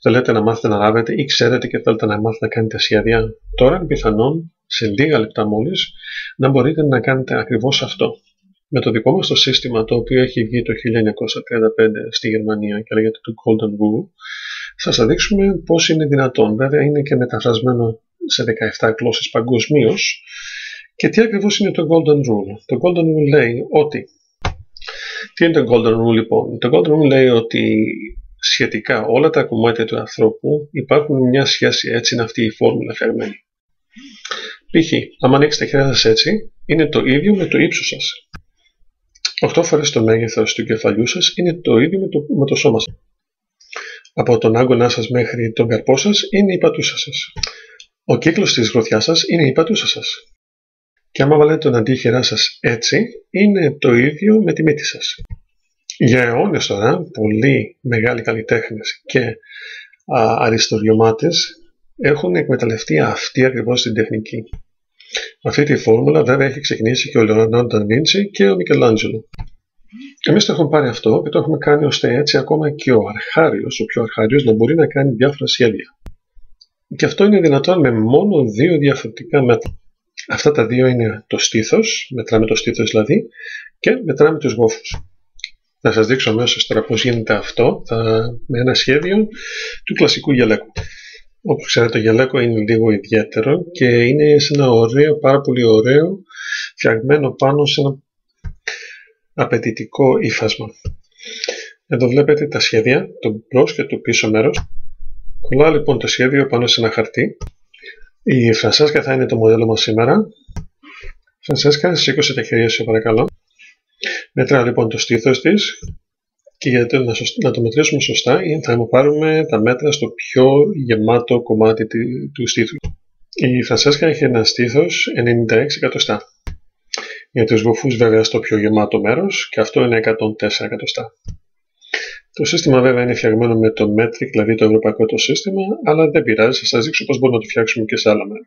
θέλετε να μάθετε να ράβετε ή ξέρετε και θέλετε να μάθετε να κάνετε σχέδια, τώρα είναι πιθανόν σε λίγα λεπτά μόλις να μπορείτε να κάνετε ακριβώς αυτό. Με το δικό μας το σύστημα, το οποίο έχει βγει το 1935 στη Γερμανία και λέγεται το Golden Rule, θα σας δείξουμε πώς είναι δυνατόν. Βέβαια είναι και μεταφρασμένο σε 17 γλώσσες παγκοσμίως. Και τι ακριβώς είναι το Golden Rule? Το Golden Rule λέει ότι... Τι είναι το Golden Rule λοιπόν? Το Golden Rule λέει ότι σχετικά όλα τα κομμάτια του ανθρώπου υπάρχουν μια σχέση, έτσι είναι αυτή η φόρμουλα φτιαγμένη. Π.χ. αν ανοίξετε τα χέρια σας έτσι, είναι το ίδιο με το ύψος σας. 8 φορές το μέγεθος του κεφαλιού σας είναι το ίδιο με το σώμα σας. Από τον άγκωνά σας μέχρι τον καρπό σας είναι η πατούσα σας. Ο κύκλος της γροθιάς σας είναι η πατούσα σας. Και άμα βάλετε τον αντίχειρά σας έτσι, είναι το ίδιο με τη μύτη σας. Για αιώνες τώρα, πολλοί μεγάλοι καλλιτέχνες και αριστοριομάτες έχουν εκμεταλλευτεί αυτή ακριβώς την τεχνική. Αυτή τη φόρμουλα βέβαια έχει ξεκινήσει και ο Λεωνάρντο ντα Βίντσι και ο Μικελάντζελο. Εμείς το έχουμε πάρει αυτό και το έχουμε κάνει ώστε έτσι ακόμα και ο πιο αρχάριος να μπορεί να κάνει διάφορα σχέδια. Και αυτό είναι δυνατόν με μόνο 2 διαφορετικά μέτρα. Αυτά τα 2 είναι το στήθος, μετράμε το στήθος δηλαδή, και μετράμε τους γόφους. Θα σας δείξω αμέσως τώρα πώς γίνεται αυτό με ένα σχέδιο του κλασικού γελέκου. Όπως ξέρετε, το γελέκο είναι λίγο ιδιαίτερο και είναι σε ένα ωραίο, πάρα πολύ ωραίο, φτιαγμένο πάνω σε ένα απαιτητικό ύφασμα. Εδώ βλέπετε τα σχέδια, το μπρος και το πίσω μέρος. Κολλάω λοιπόν το σχέδιο πάνω σε ένα χαρτί. Η Φρανσέσκα θα είναι το μοντέλο μας σήμερα. Φρανσέσκα, σήκωσε τα χέρια σου παρακαλώ. Μετράω λοιπόν το στήθος της και για να το μετρήσουμε σωστά θα μου πάρουμε τα μέτρα στο πιο γεμάτο κομμάτι του στήθους. Η Φρανσέσκα έχει ένα στήθος 96 εκατοστά. Για τους γοφούς βέβαια στο πιο γεμάτο μέρος και αυτό είναι 104 εκατοστά. Το σύστημα βέβαια είναι φτιαγμένο με το Metric, δηλαδή το ευρωπαϊκό το σύστημα, αλλά δεν πειράζει, θα σας δείξω πώς μπορούμε να το φτιάξουμε και σε άλλα μέρη.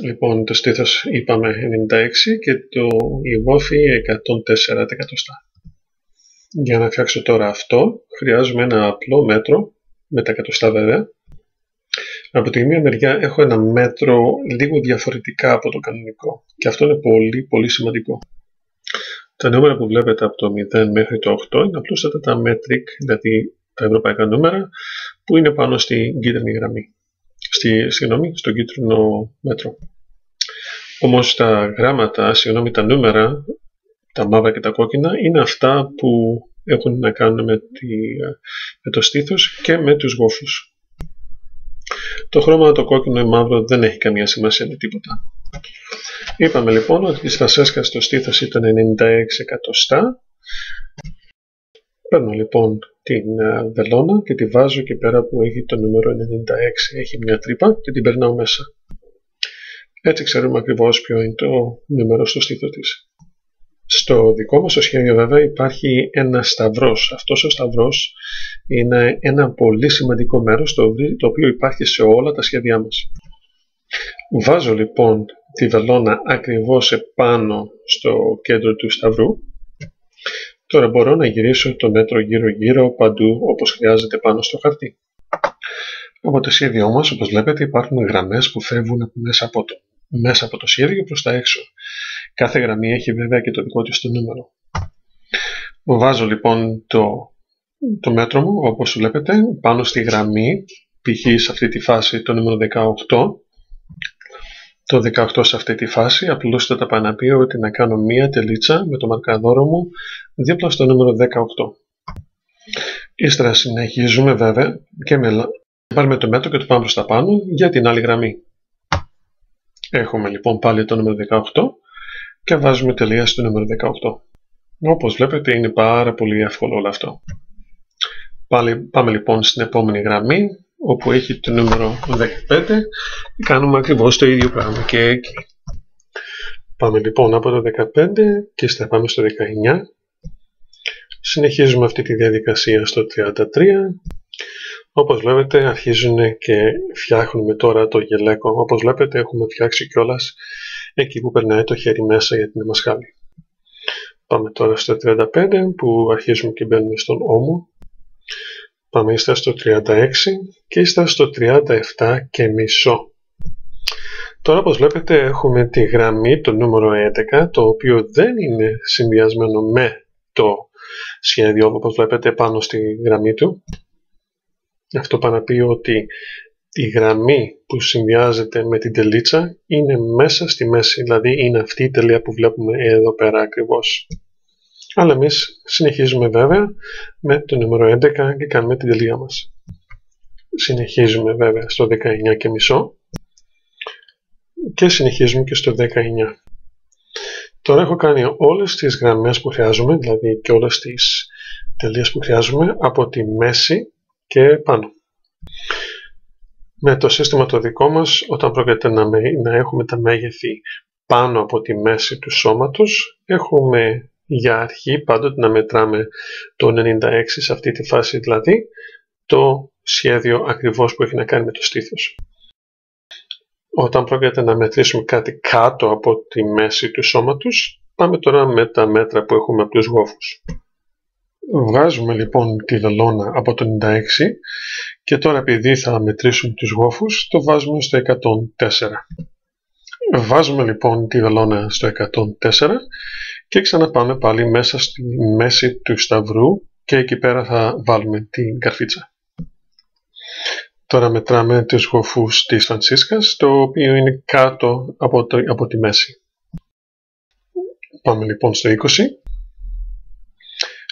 Λοιπόν, το στήθος είπαμε 96 και η γόφη 104 εκατοστά. Για να φτιάξω τώρα αυτό, χρειάζομαι ένα απλό μέτρο, με τα εκατοστά βέβαια. Από τη μία μεριά έχω ένα μέτρο λίγο διαφορετικά από το κανονικό και αυτό είναι πολύ πολύ σημαντικό. Τα νούμερα που βλέπετε από το 0 μέχρι το 8 είναι απλούστατα τα metric, δηλαδή τα ευρωπαϊκά νούμερα που είναι πάνω στην κίτρινη γραμμή. Στο κίτρινο μέτρο. Όμως τα γράμματα, τα νούμερα, τα μαύρα και τα κόκκινα είναι αυτά που έχουν να κάνουν με το στήθος και με τους γόφους. Το χρώμα το κόκκινο ή μαύρο δεν έχει καμία σημασία με τίποτα. Είπαμε λοιπόν ότι της Φρανσέσκας στο στήθος ήταν 96 εκατοστά. Παίρνω λοιπόν την βελόνα και τη βάζω εκεί πέρα που έχει το νούμερο 96. Έχει μια τρύπα και την περνάω μέσα. Έτσι ξέρουμε ακριβώς ποιο είναι το νούμερο στο στήθος της. Στο δικό μας το σχέδιο βέβαια υπάρχει ένα σταυρός. Αυτός ο σταυρός είναι ένα πολύ σημαντικό μέρος το οποίο υπάρχει σε όλα τα σχέδιά μας. Βάζω λοιπόν τη βελόνα ακριβώς επάνω στο κέντρο του σταυρού. Τώρα μπορώ να γυρίσω το μέτρο γύρω-γύρω παντού όπως χρειάζεται πάνω στο χαρτί. Από το σχέδιό μας, όπως βλέπετε, υπάρχουν γραμμές που φεύγουν μέσα από το σχέδιο προς τα έξω. Κάθε γραμμή έχει βέβαια και το δικό της το νούμερο. Βάζω λοιπόν το μέτρο μου, όπως βλέπετε, πάνω στη γραμμή, π.χ. σε αυτή τη φάση το νούμερο 18. Το 18 σε αυτή τη φάση, απλούστατα πάω να πει ότι να κάνω μία τελίτσα με το μαρκαδόρο μου δίπλα στο νούμερο 18. Ύστερα συνεχίζουμε βέβαια και πάρουμε το μέτρο και το πάμε προς τα πάνω για την άλλη γραμμή. Έχουμε λοιπόν πάλι το νούμερο 18 και βάζουμε τελεία στο νούμερο 18. Όπως βλέπετε είναι πάρα πολύ εύκολο όλο αυτό. Πάμε λοιπόν στην επόμενη γραμμή όπου έχει το νούμερο 15 και κάνουμε ακριβώς το ίδιο πράγμα και εκεί. Πάμε λοιπόν από το 15 και ύστερα πάμε στο 19. Συνεχίζουμε αυτή τη διαδικασία στο 33. Όπως βλέπετε αρχίζουν και φτιάχνουμε τώρα το γελέκο. Όπως βλέπετε έχουμε φτιάξει κιόλας εκεί που περνάει το χέρι μέσα για την μασχάλη. Πάμε τώρα στο 35 που αρχίζουμε και μπαίνουμε στον ώμο. Πάμε ύστερα στο 36 και ύστερα στο 37 και μισό. Τώρα όπως βλέπετε έχουμε τη γραμμή, το νούμερο 11, το οποίο δεν είναι συνδυασμένο με το σχέδιο, όπως βλέπετε πάνω στη γραμμή του. Αυτό πάει να πει ότι η γραμμή που συνδυάζεται με την τελίτσα είναι μέσα στη μέση, δηλαδή είναι αυτή η τελεία που βλέπουμε εδώ πέρα ακριβώς. Αλλά εμείς συνεχίζουμε βέβαια με το νούμερο 11 και κάνουμε την τελεία μας. Συνεχίζουμε βέβαια στο 19 και μισό και συνεχίζουμε και στο 19. Τώρα έχω κάνει όλες τις γραμμές που χρειάζομαι, δηλαδή και όλες τις τελείες που χρειάζομαι από τη μέση και πάνω. Με το σύστημα το δικό μας, όταν πρόκειται να έχουμε τα μέγεθη πάνω από τη μέση του σώματος, έχουμε για αρχή πάντοτε να μετράμε το 96 σε αυτή τη φάση, δηλαδή το σχέδιο ακριβώς που έχει να κάνει με το στήθος. Όταν πρόκειται να μετρήσουμε κάτι κάτω από τη μέση του σώματος, πάμε τώρα με τα μέτρα που έχουμε από τους γόφους. Βγάζουμε λοιπόν τη βελόνα από το 96 και τώρα επειδή θα μετρήσουμε τους γόφους, το βάζουμε στο 104. Βάζουμε λοιπόν τη βελόνα στο 104 και ξαναπάμε πάλι μέσα στη μέση του σταυρού και εκεί πέρα θα βάλουμε την καρφίτσα. Τώρα μετράμε τους γοφούς της Φρανσίσκας, το οποίο είναι κάτω από τη μέση. Πάμε λοιπόν στο 20.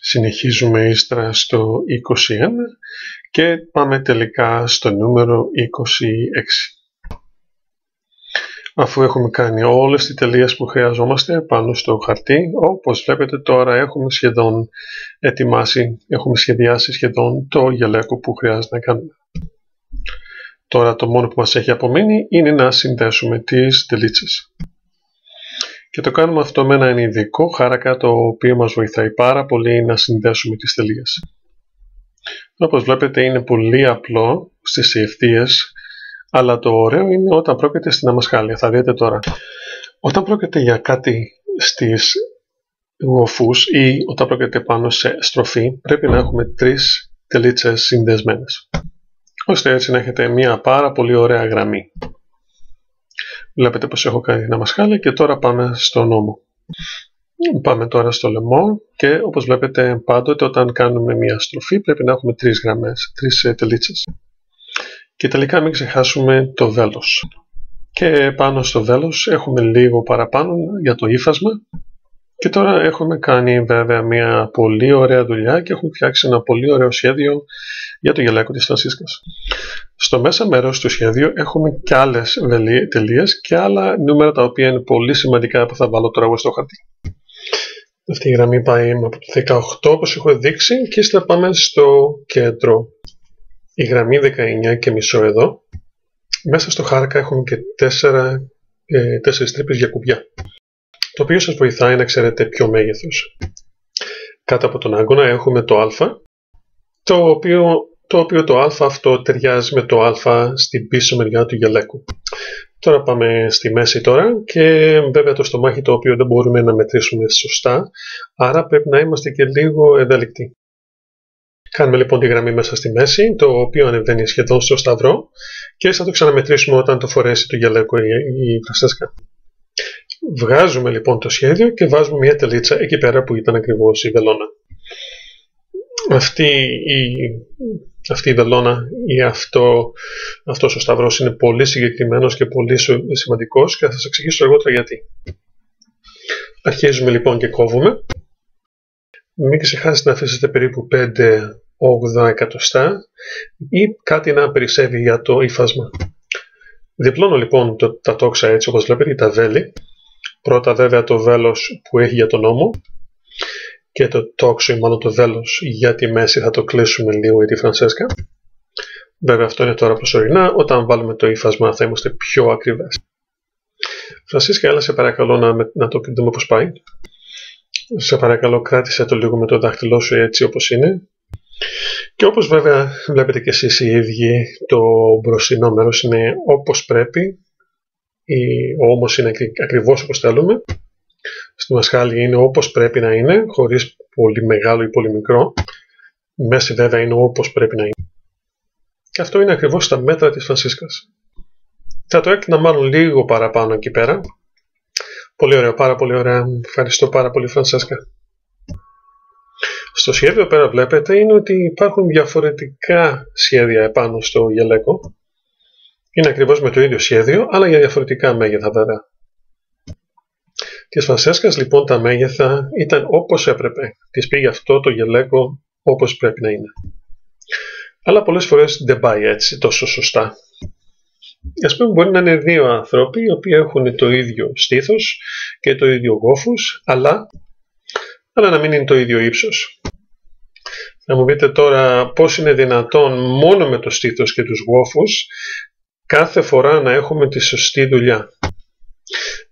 Συνεχίζουμε ύστερα στο 21 και πάμε τελικά στο νούμερο 26. Αφού έχουμε κάνει όλες τις τελείες που χρειαζόμαστε πάνω στο χαρτί, όπως βλέπετε τώρα έχουμε σχεδόν ετοιμάσει, έχουμε σχεδιάσει σχεδόν το γυαλέκο που χρειάζεται να κάνουμε. Τώρα το μόνο που μας έχει απομείνει είναι να συνδέσουμε τις τελίτσες. Και το κάνουμε αυτό με έναν ειδικό χάρακα, το οποίο μας βοηθάει πάρα πολύ να συνδέσουμε τις τελείες. Όπως βλέπετε είναι πολύ απλό στις ευθείες, αλλά το ωραίο είναι όταν πρόκειται στην αμασχάλια. Θα δείτε τώρα. Όταν πρόκειται για κάτι στις γοφούς ή όταν πρόκειται πάνω σε στροφή, πρέπει να έχουμε 3 τελίτσες συνδεσμένες, ώστε έτσι να έχετε μια πάρα πολύ ωραία γραμμή. Βλέπετε πως έχω κάνει την αμασχάλια και τώρα πάμε στον ώμο. Πάμε τώρα στο λαιμό και όπως βλέπετε πάντοτε όταν κάνουμε μια στροφή πρέπει να έχουμε 3 γραμμές, 3 τελίτσες. Και τελικά μην ξεχάσουμε το βέλος. Και πάνω στο βέλος έχουμε λίγο παραπάνω για το ύφασμα. Και τώρα έχουμε κάνει βέβαια μια πολύ ωραία δουλειά και έχουμε φτιάξει ένα πολύ ωραίο σχέδιο για το γυαλέκο της Φρανσίσκας. Στο μέσα μέρος του σχέδιου έχουμε και άλλες τελείες και άλλα νούμερα τα οποία είναι πολύ σημαντικά που θα βάλω τώρα εγώ στο χαρτί. Αυτή η γραμμή πάει από το 18 όπως έχω δείξει και ύστερα πάμε στο κέντρο. Η γραμμή 19 και μισό εδώ. Μέσα στο χάρακα έχουμε και 4 τρύπες για κουμπιά, το οποίο σας βοηθάει να ξέρετε ποιο μέγεθος. Κάτω από τον άγκωνα έχουμε το α, το οποίο το α αυτό ταιριάζει με το α στην πίσω μεριά του γυαλέκου. Τώρα πάμε στη μέση τώρα και βέβαια το στομάχι το οποίο δεν μπορούμε να μετρήσουμε σωστά, άρα πρέπει να είμαστε και λίγο ευέλικτοι. Κάνουμε λοιπόν τη γραμμή μέσα στη μέση, το οποίο ανεβαίνει σχεδόν στο σταυρό και θα το ξαναμετρήσουμε όταν το φορέσει το γυαλέκο η Φρανσίσκα. Βγάζουμε λοιπόν το σχέδιο και βάζουμε μια τελίτσα εκεί πέρα που ήταν ακριβώς η βελόνα. Αυτή η βελόνα ή αυτός ο σταυρός είναι πολύ συγκεκριμένος και πολύ σημαντικός και θα σας εξηγήσω αργότερα γιατί. Αρχίζουμε λοιπόν και κόβουμε. Μην ξεχάσετε να αφήσετε περίπου 5/8 εκατοστά ή κάτι να περισσεύει για το ύφασμα. Διπλώνω λοιπόν τα τόξα έτσι όπως βλέπετε, τα βέλη. Πρώτα βέβαια το βέλος που έχει για τον ώμο και το τόξο ή μάλλον το βέλος για τη μέση θα το κλείσουμε λίγο για τη Φρανσίσκα. Βέβαια αυτό είναι τώρα προσωρινά, όταν βάλουμε το ύφασμα θα είμαστε πιο ακριβές. Φρανσίσκα, έλα σε παρακαλώ να το δούμε πώς πάει. Σε παρακαλώ κράτησε το λίγο με το δάχτυλό σου έτσι όπως είναι. Και όπως βέβαια βλέπετε και εσείς οι ίδιοι, το μπροστινό μέρος είναι όπως πρέπει. Ο ώμος είναι ακριβώς όπως θέλουμε. Στη μασχάλη είναι όπως πρέπει να είναι, χωρίς πολύ μεγάλο ή πολύ μικρό. Η μέση βέβαια είναι όπως πρέπει να είναι. Και αυτό είναι ακριβώς τα μέτρα της Φρανσίσκας. Θα το έκανα μάλλον λίγο παραπάνω εκεί πέρα. Πολύ ωραία, πάρα πολύ ωραία. Ευχαριστώ πάρα πολύ, Φρανσέσκα. Στο σχέδιο πέρα βλέπετε είναι ότι υπάρχουν διαφορετικά σχέδια επάνω στο γελέκο. Είναι ακριβώς με το ίδιο σχέδιο, αλλά για διαφορετικά μέγεθα βέβαια. Της Φρανσέσκας λοιπόν τα μέγεθα ήταν όπως έπρεπε. Της πήγε αυτό το γελέκο όπως πρέπει να είναι. Αλλά πολλές φορές δεν πάει έτσι τόσο σωστά. Ας πούμε μπορεί να είναι δύο άνθρωποι οι οποίοι έχουν το ίδιο στήθος και το ίδιο γόφους, αλλά να μην είναι το ίδιο ύψος. Να μου πείτε τώρα πώς είναι δυνατόν μόνο με το στήθος και τους γόφους κάθε φορά να έχουμε τη σωστή δουλειά.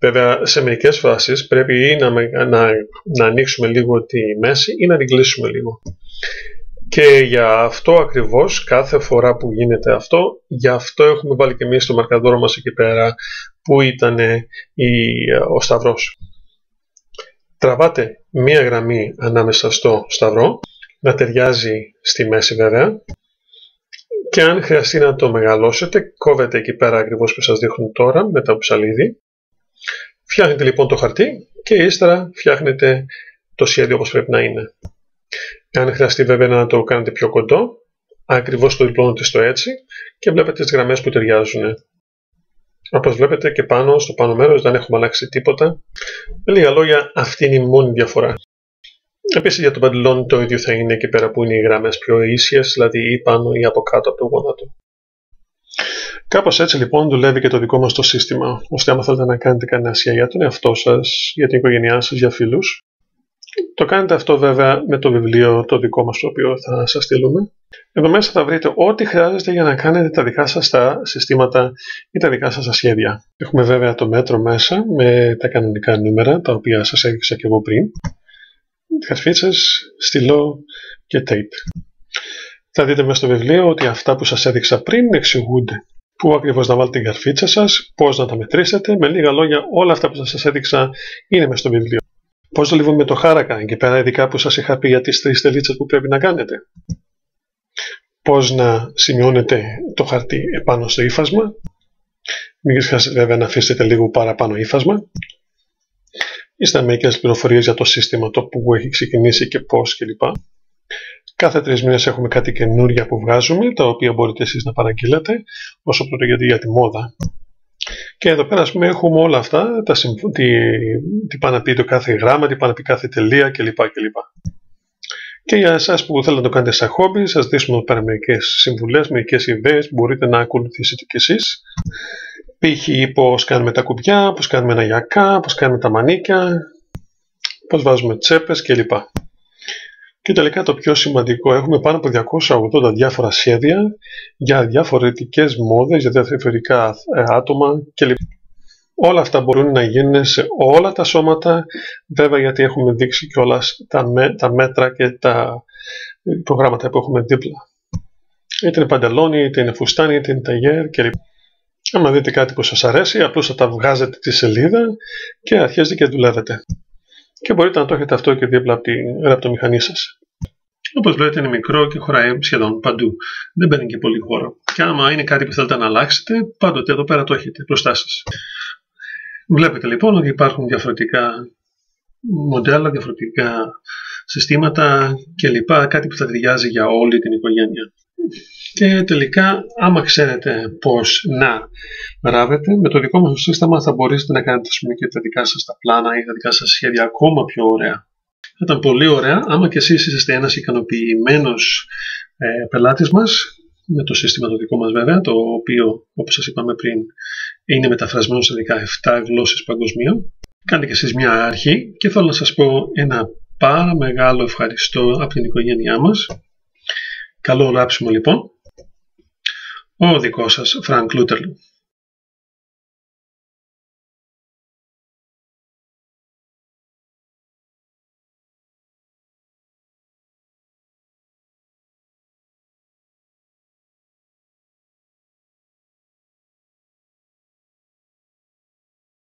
Βέβαια σε μερικές φάσεις πρέπει ή να ανοίξουμε λίγο τη μέση ή να την κλείσουμε λίγο. Και για αυτό ακριβώς κάθε φορά που γίνεται αυτό, γι' αυτό έχουμε βάλει και εμείς το μαρκαδόρο μας εκεί πέρα που ήταν ο σταυρός. Τραβάτε μία γραμμή ανάμεσα στο σταυρό, να ταιριάζει στη μέση βέβαια, και αν χρειαστεί να το μεγαλώσετε, κόβετε εκεί πέρα ακριβώς που σας δείχνω τώρα με το ψαλίδι. Φτιάχνετε λοιπόν το χαρτί και ύστερα φτιάχνετε το σχέδιο όπως πρέπει να είναι. Αν χρειαστεί βέβαια να το κάνετε πιο κοντό, ακριβώς το διπλώνετε στο έτσι και βλέπετε τις γραμμές που ταιριάζουν. Όπως βλέπετε και πάνω, στο πάνω μέρος δεν έχουμε αλλάξει τίποτα. Με λίγα λόγια, αυτή είναι η μόνη διαφορά. Επίσης για το παντελόνι το ίδιο θα είναι εκεί πέρα που είναι οι γραμμές πιο ίσιες, δηλαδή ή πάνω ή από κάτω από το γόνατο. Κάπως έτσι λοιπόν δουλεύει και το δικό μας το σύστημα, ώστε άμα θέλετε να κάνετε κανένα ασιά για τον εαυτό σας, για την οικογένειά σας, για φίλους, το κάνετε αυτό βέβαια με το βιβλίο το δικό μας το οποίο θα σας στείλουμε. Εδώ μέσα θα βρείτε ό,τι χρειάζεται για να κάνετε τα δικά σας τα συστήματα ή τα δικά σας τα σχέδια. Έχουμε βέβαια το μέτρο μέσα με τα κανονικά νούμερα, τα οποία σας έδειξα και εγώ πριν. Καρφίτσες, στυλό και tape. Θα δείτε μέσα στο βιβλίο ότι αυτά που σας έδειξα πριν εξηγούνται. Πού ακριβώς να βάλετε την καρφίτσα σας, πώς να τα μετρήσετε. Με λίγα λόγια, όλα αυτά που σας έδειξα είναι μέσα στο βιβλίο. Πώς δουλεύουμε με το χάρακα, εκεί πέρα ειδικά που σας είχα πει για τις 3 τελίτσες που πρέπει να κάνετε. Πώς να σημειώνετε το χαρτί επάνω στο ύφασμα. Μην χρειάζεται βέβαια να αφήσετε λίγο παραπάνω ύφασμα. Είστε μερικές πληροφορίες για το σύστημα, το που έχει ξεκινήσει και πώς κλπ. Κάθε 3 μήνες έχουμε κάτι καινούρια που βγάζουμε, τα οποία μπορείτε εσείς να παραγγείλετε, όσο πρώτο γιατί για τη μόδα. Και εδώ πέρα, ας πούμε, έχουμε όλα αυτά, τι πάει να πει το κάθε γράμμα, τι πάει να πει κάθε τελεία κλπ. Και για εσάς που θέλετε να το κάνετε σαν χόμπι, σας δείχνουμε εδώ πέρα μερικές συμβουλές, μερικές ιδέες που μπορείτε να ακολουθήσετε κι εσείς. Π.χ. πώς κάνουμε τα κουμπιά, πώς κάνουμε ένα γιακά, πώς κάνουμε τα μανίκια, πώς βάζουμε τσέπες κλπ. Και τελικά το πιο σημαντικό, έχουμε πάνω από 280 διάφορα σχέδια για διαφορετικές μόδες, για διαφορετικά άτομα κλπ. Όλα αυτά μπορούν να γίνουν σε όλα τα σώματα, βέβαια γιατί έχουμε δείξει κιόλας τα μέτρα και τα προγράμματα που έχουμε δίπλα. Είτε είναι παντελόνι, είτε είναι φουστάνι, είτε είναι ταγέρ κλπ. Άμα δείτε κάτι που σας αρέσει, απλώς θα τα βγάζετε τη σελίδα και αρχίζετε και δουλεύετε. Και μπορείτε να το έχετε αυτό και δίπλα από τη γραπτομηχανή σας. Όπως βλέπετε είναι μικρό και χωράει σχεδόν παντού. Δεν παίρνει και πολύ χώρο. Και άμα είναι κάτι που θέλετε να αλλάξετε, πάντοτε εδώ πέρα το έχετε μπροστά σας. Βλέπετε λοιπόν ότι υπάρχουν διαφορετικά μοντέλα, διαφορετικά συστήματα κλπ. Κάτι που θα ταιριάζει για όλη την οικογένεια. Και τελικά, άμα ξέρετε πώς να ράβετε, με το δικό μας σύστημα θα μπορέσετε να κάνετε και τα δικά σας τα πλάνα ή τα δικά σας σχέδια ακόμα πιο ωραία. Θα ήταν πολύ ωραία άμα και εσείς είσαστε ένας ικανοποιημένος πελάτης μας, με το σύστημα το δικό μας βέβαια, το οποίο όπως σας είπαμε πριν είναι μεταφρασμένο σε 17 γλώσσες παγκοσμίων. Κάντε και εσείς μια αρχή και θέλω να σας πω ένα πάρα μεγάλο ευχαριστώ από την οικογένειά μας. Καλό ράψιμο λοιπόν. Ο δικός σας Φρανκ Λούτερλου.